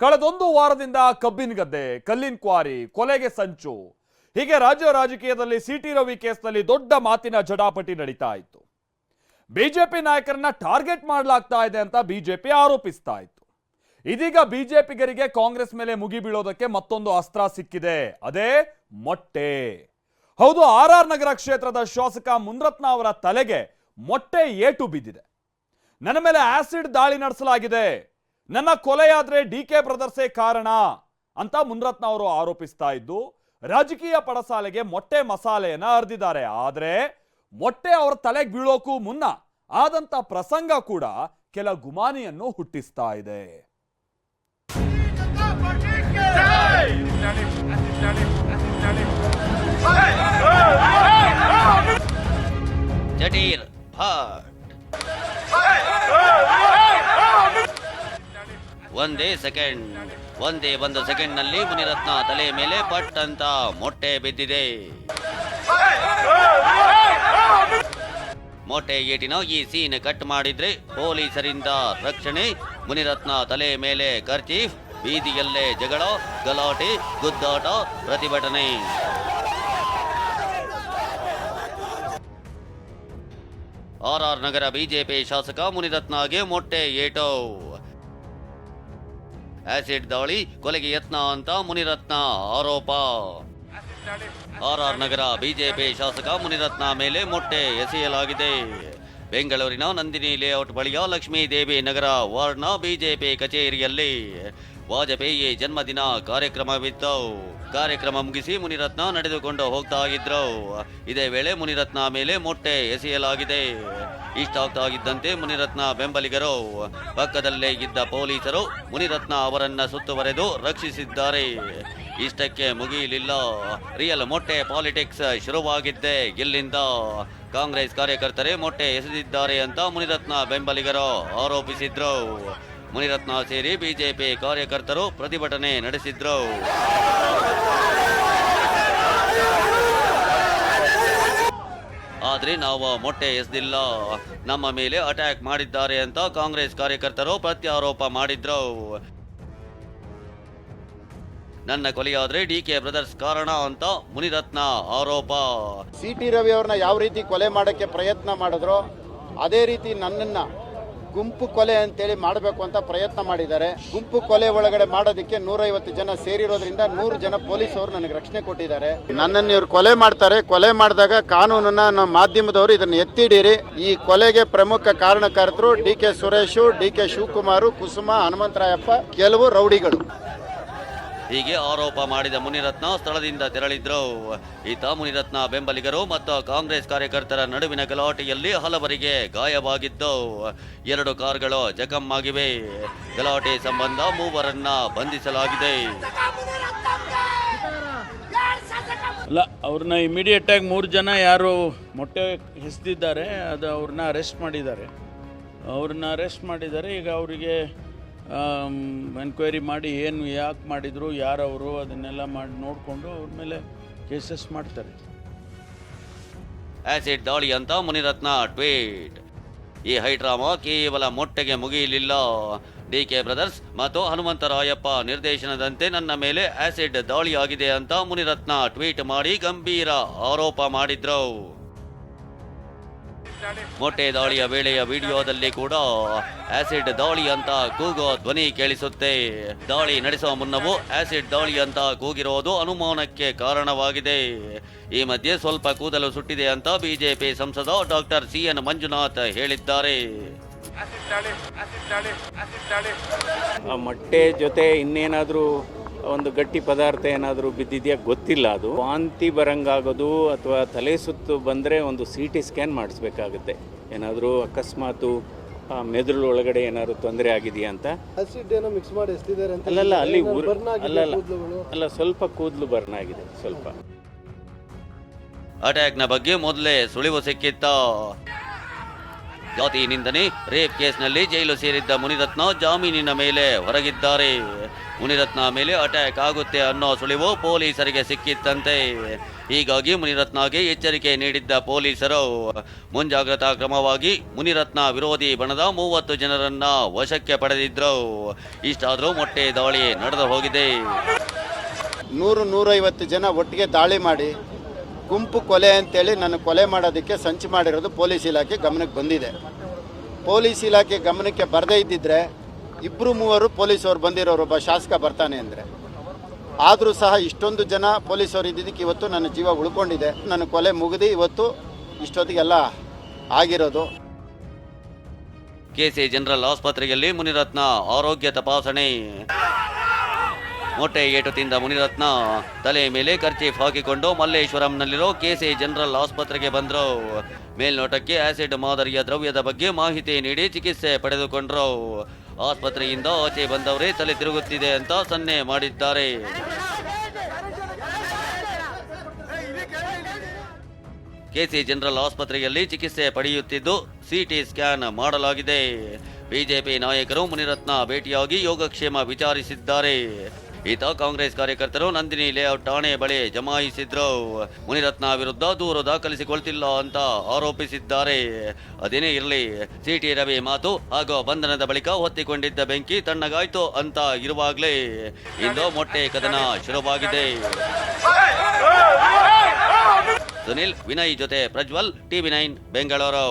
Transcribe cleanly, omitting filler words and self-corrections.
ಕಳೆದೊಂದು ವಾರದಿಂದ ಕಬ್ಬಿನ ಗದ್ದೆ, ಕಲ್ಲಿನ ಕ್ವಾರಿ, ಕೊಲೆಗೆ ಸಂಚು, ಹೀಗೆ ರಾಜ್ಯ ರಾಜಕೀಯದಲ್ಲಿ ಸಿಟಿ ರವಿ ಕೇಸ್ನಲ್ಲಿ ದೊಡ್ಡ ಮಾತಿನ ಜಟಾಪಟಿ ನಡೀತಾ ಇತ್ತು. ಬಿಜೆಪಿ ನಾಯಕರನ್ನ ಟಾರ್ಗೆಟ್ ಮಾಡಲಾಗ್ತಾ ಇದೆ ಅಂತ ಬಿಜೆಪಿ ಆರೋಪಿಸ್ತಾ ಇತ್ತು. ಇದೀಗ ಬಿಜೆಪಿಗರಿಗೆ ಕಾಂಗ್ರೆಸ್ ಮೇಲೆ ಮುಗಿ ಬೀಳೋದಕ್ಕೆ ಮತ್ತೊಂದು ಅಸ್ತ್ರ ಸಿಕ್ಕಿದೆ, ಅದೇ ಮೊಟ್ಟೆ. ಹೌದು, ಆರ್ ನಗರ ಕ್ಷೇತ್ರದ ಶಾಸಕ ಮುನಿರತ್ನ ಅವರ ತಲೆಗೆ ಮೊಟ್ಟೆ ಏಟು ಬಿದ್ದಿದೆ. ನನ್ನ ಮೇಲೆ ಆಸಿಡ್ ದಾಳಿ ನಡೆಸಲಾಗಿದೆ, ನನ್ನ ಕೊಲೆಯಾದ್ರೆ ಡಿಕೆ ಬ್ರದರ್ಸೇ ಕಾರಣ ಅಂತ ಮುನಿರತ್ನ ಅವರು ಆರೋಪಿಸ್ತಾ ಇದ್ದು, ರಾಜಕೀಯ ಪಡಸಾಲೆಗೆ ಮೊಟ್ಟೆ ಮಸಾಲೆಯನ್ನ ಅರ್ದಿದ್ದಾರೆ. ಆದ್ರೆ ಮೊಟ್ಟೆ ಅವರ ತಲೆಗೆ ಬೀಳೋಕು ಮುನ್ನ ಆದಂತ ಪ್ರಸಂಗ ಕೂಡ ಕೆಲ ಗುಮಾನಿಯನ್ನು ಹುಟ್ಟಿಸ್ತಾ ಇದೆ. ಜಟೀರ್ ಭಟ್ ಒಂದೇ ಒಂದು ಸೆಕೆಂಡ್ ನಲ್ಲಿ ಮುನಿರತ್ನ ತಲೆ ಮೇಲೆ ಪಟ್ ಅಂತ ಮೊಟ್ಟೆ ಬಿದ್ದಿದೆ. ಮೊಟ್ಟೆ ಏಟಿನ ಈ ಸೀನ್ ಕಟ್ ಮಾಡಿದ್ರೆ ಪೊಲೀಸರಿಂದ ರಕ್ಷಣೆ, ಮುನಿರತ್ನ ತಲೆ ಮೇಲೆ ಕರ್ಚೀಫ್, ಬೀದಿಯಲ್ಲೇ ಜಗಳ, ಗಲಾಟೆ, ಗುದ್ದಾಟ, ಪ್ರತಿಭಟನೆ. ಆರ್ ನಗರ ಬಿಜೆಪಿ ಶಾಸಕ ಮುನಿರತ್ನಗೆ ಮೊಟ್ಟೆ ಏಟು. ಆಸಿಡ್ ದಾಳಿ, ಕೊಲೆಗೆ ಯತ್ನ ಅಂತ ಮುನಿರತ್ನ ಆರೋಪ. ಆರ್ ನಗರ ಬಿಜೆಪಿ ಶಾಸಕ ಮುನಿರತ್ನ ಮೇಲೆ ಮೊಟ್ಟೆ ಎಸೆಯಲಾಗಿದೆ. ಬೆಂಗಳೂರಿನ ನಂದಿನಿ ಲೇಔಟ್ ಬಳಿಯ ಲಕ್ಷ್ಮೀದೇವಿ ನಗರ ವಾರ್ಡ್ನ ಬಿಜೆಪಿ ಕಚೇರಿಯಲ್ಲಿ ವಾಜಪೇಯಿ ಜನ್ಮದಿನ ಕಾರ್ಯಕ್ರಮವಿತ್ತು. ಕಾರ್ಯಕ್ರಮ ಮುಗಿಸಿ ಮುನಿರತ್ನ ನಡೆದುಕೊಂಡು ಹೋಗ್ತಾ ಇದ್ರು. ಇದೇ ವೇಳೆ ಮುನಿರತ್ನ ಮೇಲೆ ಮೊಟ್ಟೆ ಎಸೆಯಲಾಗಿದೆ. ಇಷ್ಟಾಗ್ತಾ ಇದ್ದಂತೆ ಮುನಿರತ್ನ ಬೆಂಬಲಿಗರು, ಪಕ್ಕದಲ್ಲೇ ಇದ್ದ ಪೊಲೀಸರು ಮುನಿರತ್ನ ಅವರನ್ನ ಸುತ್ತುವರೆದು ರಕ್ಷಿಸಿದ್ದಾರೆ. ಇಷ್ಟಕ್ಕೆ ಮುಗಿಯಲಿಲ್ಲ, ರಿಯಲ್ ಮೊಟ್ಟೆ ಪಾಲಿಟಿಕ್ಸ್ ಶುರುವಾಗಿದ್ದೆ ಇಲ್ಲಿಂದ. ಕಾಂಗ್ರೆಸ್ ಕಾರ್ಯಕರ್ತರೇ ಮೊಟ್ಟೆ ಎಸೆದಿದ್ದಾರೆ ಅಂತ ಮುನಿರತ್ನ ಬೆಂಬಲಿಗರು ಆರೋಪಿಸಿದ್ರು. ಮುನಿರತ್ನ ಸೇರಿ ಬಿಜೆಪಿ ಕಾರ್ಯಕರ್ತರು ಪ್ರತಿಭಟನೆ ನಡೆಸಿದ್ರು. ಆದ್ರೆ ನಾವು ಮೊಟ್ಟೆ ಎಸೆದಿಲ್ಲ, ನಮ್ಮ ಮೇಲೆ ಅಟ್ಯಾಕ್ ಮಾಡಿದ್ದಾರೆ ಅಂತ ಕಾಂಗ್ರೆಸ್ ಕಾರ್ಯಕರ್ತರು ಪ್ರತ್ಯಾರೋಪ ಮಾಡಿದ್ರು. ನನ್ನ ಕೊಲೆಯಾದ್ರೆ ಡಿಕೆ ಬ್ರದರ್ಸ್ ಕಾರಣ ಅಂತ ಮುನಿರತ್ನ ಆರೋಪ. ಸಿಟಿ ರವಿ ಅವ್ರನ್ನ ಯಾವ ರೀತಿ ಕೊಲೆ ಮಾಡಕ್ಕೆ ಪ್ರಯತ್ನ ಮಾಡಿದ್ರು, ಅದೇ ರೀತಿ ನನ್ನನ್ನ ಗುಂಪು ಕೊಲೆ ಅಂತೇಳಿ ಮಾಡಬೇಕು ಅಂತ ಪ್ರಯತ್ನ ಮಾಡಿದ್ದಾರೆ. ಗುಂಪು ಕೊಲೆ ಒಳಗಡೆ ಮಾಡೋದಕ್ಕೆ 150 ಜನ ಸೇರಿರೋದ್ರಿಂದ 100 ಜನ ಪೊಲೀಸ್ ಅವರು ನನಗೆ ರಕ್ಷಣೆ ಕೊಟ್ಟಿದ್ದಾರೆ. ನನ್ನನ್ನು ಇವ್ರು ಕೊಲೆ ಮಾಡ್ತಾರೆ. ಕೊಲೆ ಮಾಡಿದಾಗ ಕಾನೂನನ್ನ ನಮ್ಮ ಮಾಧ್ಯಮದವರು ಇದನ್ನು ಎತ್ತಿಡೀರಿ. ಈ ಕೊಲೆಗೆ ಪ್ರಮುಖ ಕಾರಣಕರ್ತರು ಡಿಕೆ ಸುರೇಶು, ಡಿಕೆ ಶಿವಕುಮಾರು, ಕುಸುಮ, ಹನುಮಂತರಾಯಪ್ಪ, ಕೆಲವು ರೌಡಿಗಳು. ಹೀಗೆ ಆರೋಪ ಮಾಡಿದ ಮುನಿರತ್ನ ಸ್ಥಳದಿಂದ ತೆರಳಿದ್ರು. ಈತ ಮುನಿರತ್ನ ಬೆಂಬಲಿಗರು ಮತ್ತು ಕಾಂಗ್ರೆಸ್ ಕಾರ್ಯಕರ್ತರ ನಡುವಿನ ಗಲಾಟೆಯಲ್ಲಿ ಹಲವರಿಗೆ ಗಾಯವಾಗಿದ್ದು, 2 ಕಾರ್ಗಳು ಜಖಂ ಆಗಿವೆ. ಗಲಾಟೆ ಸಂಬಂಧ 3 ಬಂಧಿಸಲಾಗಿದೆ. ಅಲ್ಲ, ಅವ್ರನ್ನ ಇಮಿಡಿಯೇಟ್ ಆಗಿ 3 ಜನ ಯಾರು ಮೊಟ್ಟೆ ಎಸೆದಿದ್ದಾರೆ ಅದು ಅವ್ರನ್ನ ಅರೆಸ್ಟ್ ಮಾಡಿದ್ದಾರೆ. ಈಗ ಅವರಿಗೆ ಎನ್ಕ್ವೈರಿ ಮಾಡಿ ಏನು ಯಾಕೆ ಮಾಡಿದ್ರು, ಯಾರವರು, ಅದನ್ನೆಲ್ಲ ಮಾಡಿ ನೋಡಿಕೊಂಡು ಅವ್ರ ಮೇಲೆ ಕೇಸಸ್ ಮಾಡ್ತಾರೆ. ಆಸಿಡ್ ದಾಳಿ ಅಂತ ಮುನಿರತ್ನ ಟ್ವೀಟ್. ಈ ಹೈಡ್ರಾಮಾ ಕೇವಲ ಮೊಟ್ಟೆಗೆ ಮುಗಿಯಲಿಲ್ಲ. ಡಿಕೆ ಬ್ರದರ್ಸ್ ಮತ್ತು ಹನುಮಂತರಾಯಪ್ಪ ನಿರ್ದೇಶನದಂತೆ ನನ್ನ ಮೇಲೆ ಆಸಿಡ್ ದಾಳಿಯಾಗಿದೆ ಅಂತ ಮುನಿರತ್ನ ಟ್ವೀಟ್ ಮಾಡಿ ಗಂಭೀರ ಆರೋಪ ಮಾಡಿದ್ರು. ಮೊಟ್ಟೆ ದಾಳಿಯ ವೇಳೆಯ ವಿಡಿಯೋದಲ್ಲಿ ಕೂಡ ಆಸಿಡ್ ದಾಳಿ ಅಂತ ಕೂಗೋ ಧ್ವನಿ ಕೇಳಿಸುತ್ತೆ. ದಾಳಿ ನಡೆಸುವ ಮುನ್ನವೂ ಆಸಿಡ್ ದಾಳಿ ಅಂತ ಕೂಗಿರೋದು ಅನುಮಾನಕ್ಕೆ ಕಾರಣವಾಗಿದೆ. ಈ ಮಧ್ಯೆ ಸ್ವಲ್ಪ ಕೂದಲು ಸುಟ್ಟಿದೆ ಅಂತ ಬಿಜೆಪಿ ಸಂಸದ ಡಾಕ್ಟರ್ CN ಮಂಜುನಾಥ್ ಹೇಳಿದ್ದಾರೆ. ಆ ಮೊಟ್ಟೆ ಜೊತೆ ಇನ್ನೇನಾದರೂ ಒಂದು ಗಟ್ಟಿ ಪದಾರ್ಥ ಏನಾದರೂ ಬಿದ್ದಿದೆಯಾ ಗೊತ್ತಿಲ್ಲ. ಅದು ವಾಂತಿ ಬರಂಗಾಗೋದು ಅಥವಾ ತಲೆ ಸುತ್ತು ಬಂದರೆ ಒಂದು CT ಸ್ಕ್ಯಾನ್ ಮಾಡಿಸ್ಬೇಕಾಗುತ್ತೆ. ಏನಾದರೂ ಅಕಸ್ಮಾತು ಮೆದುಳು ಒಳಗಡೆ ಏನಾದರೂ ತೊಂದರೆ ಆಗಿದೆಯಾ ಅಂತ. ಅಲ್ಲಲ್ಲ, ಅಲ್ಲಿ ಅಲ್ಲ, ಸ್ವಲ್ಪ ಕೂದಲು ಬರ್ನ್ ಆಗಿದೆ. ಸ್ವಲ್ಪ ಅಟ್ಯಾಕ್ನ ಬಗ್ಗೆ ಮೊದಲೇ ಸುಳಿವು ಸಿಕ್ಕಿತ್ತ. ಜಾತಿ ನಿಂದನೆ ರೇಪ್ ಕೇಸ್ನಲ್ಲಿ ಜೈಲು ಸೇರಿದ್ದ ಮುನಿರತ್ನ ಜಾಮೀನಿನ ಮೇಲೆ ಹೊರಗಿದ್ದಾರೆ. ಮುನಿರತ್ನ ಮೇಲೆ ಅಟ್ಯಾಕ್ ಆಗುತ್ತೆ ಅನ್ನೋ ಸುಳಿವು ಪೊಲೀಸರಿಗೆ ಸಿಕ್ಕಿತ್ತಂತೆ. ಹೀಗಾಗಿ ಮುನಿರತ್ನಗೆ ಎಚ್ಚರಿಕೆ ನೀಡಿದ್ದ ಪೊಲೀಸರು ಮುಂಜಾಗ್ರತಾ ಕ್ರಮವಾಗಿ ಮುನಿರತ್ನ ವಿರೋಧಿ ಬಣದ 30 ಜನರನ್ನ ವಶಕ್ಕೆ ಪಡೆದಿದ್ರು. ಇಷ್ಟಾದರೂ ಮೊಟ್ಟೆ ದಾಳಿ ನಡೆದು ಹೋಗಿದೆ. 100-150 ಜನ ಒಟ್ಟಿಗೆ ದಾಳಿ ಮಾಡಿ ಗುಂಪು ಕೊಲೆ ಅಂತೇಳಿ ನನ್ನ ಕೊಲೆ ಮಾಡೋದಕ್ಕೆ ಸಂಚು ಮಾಡಿರೋದು ಪೊಲೀಸ್ ಇಲಾಖೆ ಗಮನಕ್ಕೆ ಬಂದಿದೆ. ಪೊಲೀಸ್ ಇಲಾಖೆ ಗಮನಕ್ಕೆ ಬರದೇ ಇದ್ದಿದ್ರೆ 2-3 ಪೊಲೀಸವ್ರು ಬಂದಿರೋರು, ಒಬ್ಬ ಶಾಸಕ ಬರ್ತಾನೆ ಅಂದರೆ. ಆದರೂ ಸಹ ಇಷ್ಟೊಂದು ಜನ ಪೊಲೀಸವ್ರು ಇದ್ದಿದ್ದಕ್ಕೆ ಇವತ್ತು ನನ್ನ ಜೀವ ಉಳ್ಕೊಂಡಿದೆ. ನನ್ನ ಕೊಲೆ ಮುಗಿದು ಇವತ್ತು ಇಷ್ಟೊತ್ತಿಗೆಲ್ಲ ಆಗಿರೋದು. ಕೆಸಿ ಜನರಲ್ ಆಸ್ಪತ್ರೆಯಲ್ಲಿ ಮುನಿರತ್ನ ಆರೋಗ್ಯ ತಪಾಸಣೆ. ಮೊಟ್ಟೆ ಏಟು ತಿಂದ ಮುನಿರತ್ನ ತಲೆ ಮೇಲೆ ಕರ್ಚೀಫ್ ಹಾಕಿಕೊಂಡು ಮಲ್ಲೇಶ್ವರಂನಲ್ಲಿರೋ ಕೆಸಿ ಜನರಲ್ ಆಸ್ಪತ್ರೆಗೆ ಬಂದರು. ಮೇಲ್ನೋಟಕ್ಕೆ ಆಸಿಡ್ ಮಾದರಿಯ ದ್ರವ್ಯದ ಬಗ್ಗೆ ಮಾಹಿತಿ ನೀಡಿ ಚಿಕಿತ್ಸೆ ಪಡೆದುಕೊಂಡ್ರು. ಆಸ್ಪತ್ರೆಯಿಂದ ಆಚೆ ಬಂದವರೇ ತಲೆ ತಿರುಗುತ್ತಿದೆ ಅಂತ ಸನ್ನೆ ಮಾಡಿದ್ದಾರೆ. ಕೆಸಿ ಜನರಲ್ ಆಸ್ಪತ್ರೆಯಲ್ಲಿ ಚಿಕಿತ್ಸೆ ಪಡೆಯುತ್ತಿದ್ದು ಸಿಟಿ ಸ್ಕ್ಯಾನ್ ಮಾಡಲಾಗಿದೆ. ಬಿಜೆಪಿ ನಾಯಕರು ಮುನಿರತ್ನ ಭೇಟಿಯಾಗಿ ಯೋಗಕ್ಷೇಮ ವಿಚಾರಿಸಿದ್ದಾರೆ. ಈತ ಕಾಂಗ್ರೆಸ್ ಕಾರ್ಯಕರ್ತರು ನಂದಿನಿ ಲೇಔಟ್ ಠಾಣೆ ಬಳಿ ಜಮಾಯಿಸಿದ್ರು. ಮುನಿರತ್ನ ವಿರುದ್ಧ ದೂರು ದಾಖಲಿಸಿಕೊಳ್ತಿಲ್ಲ ಅಂತ ಆರೋಪಿಸಿದ್ದಾರೆ. ಅದೇನೇ ಇರಲಿ, ಸಿಟಿ ರವಿ ಮಾತು ಹಾಗೂ ಬಂಧನದ ಬಳಿಕ ಹೊತ್ತಿಕೊಂಡಿದ್ದ ಬೆಂಕಿ ತಣ್ಣಗಾಯ್ತು ಅಂತ ಇರುವಾಗಲೇ ಇಂದು ಮೊಟ್ಟೆ ಕದನ ಶುರುವಾಗಿದೆ. ಸುನಿಲ್, ವಿನಯ್ ಜೊತೆ ಪ್ರಜ್ವಲ್, TV9 ಬೆಂಗಳೂರು.